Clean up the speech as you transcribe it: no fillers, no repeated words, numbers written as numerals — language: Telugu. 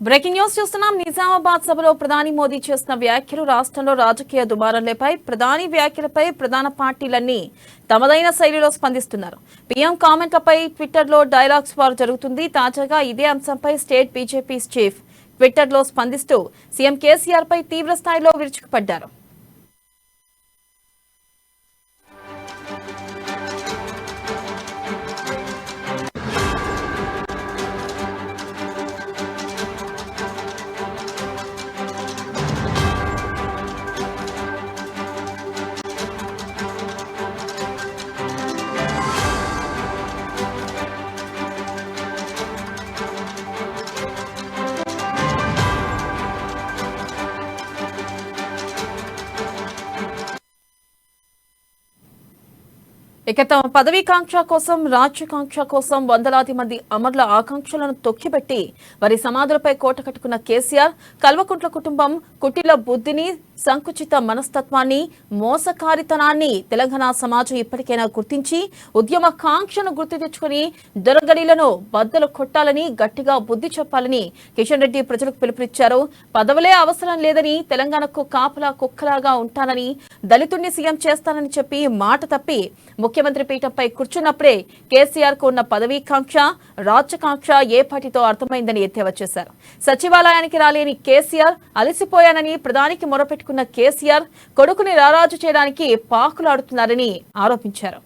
బ్రేకింగ్ న్యూస్ చూస్తున్నాం. నిజామాబాద్ సభలో ప్రధాని మోదీ చేసిన వ్యాఖ్యలు రాష్ట్రంలో రాజకీయ దుమారంలేపై. ప్రధాని వ్యాఖ్యలపై ప్రధాన పార్టీలన్నీ తమదైన శైలిలో స్పందిస్తున్నారు. పీఎం కామెంట్లపై ట్విట్టర్లో డైలాగ్స్ వార్ జరుగుతుంది. తాజాగా ఇదే అంశంపై స్టేట్ బీజేపీ చీఫ్ ట్విట్టర్లో స్పందిస్తూ సీఎం కేసీఆర్ పై తీవ్ర స్థాయిలో విరుచుకుపడ్డారు. ఇక తమ పదవీకాంక్ష కోసం, రాజ్యకాంక్ష కోసం వందలాది మంది అమరుల ఆకాంక్షలను తొక్కిపెట్టి వారి సమాధులపై కోట కట్టుకున్న కేసీఆర్, కల్వకుంట్ల కుటుంబం కుటిల బుద్ధిని, సంకుచిత మనస్తత్వాన్ని, మోసకారితనాన్ని తెలంగాణ సమాజం ఇప్పటికైనా గుర్తించి ఉద్యమ కాంక్షను గుర్తు తెచ్చుకుని దొరగడిలను బద్దలు కొట్టాలని గట్టిగా బుద్ధి చెప్పాలని కిషన్ రెడ్డి ప్రజలకు పిలుపునిచ్చారు. పదవులే అవసరం లేదని, తెలంగాణకు కాపలా కుక్కలాగా ఉంటానని, దళితుడిని సీఎం చేస్తానని చెప్పి మాట తప్పి ముఖ్యమంత్రి పీఠంపై కూర్చున్నప్పుడే కేసీఆర్ కు ఉన్న పదవీకాంక్ష, రాజ్యకాంక్ష ఏ పార్టీతో అర్థమైందని ఎద్దేవా చేశారు. సచివాలయానికి రాలేని కేసీఆర్, అలసిపోయానని ప్రధానికి మొరపెట్టుకున్న కేసీఆర్ కొడుకుని రారాజు చేయడానికి పాకులాడుతున్నారని ఆరోపించారు.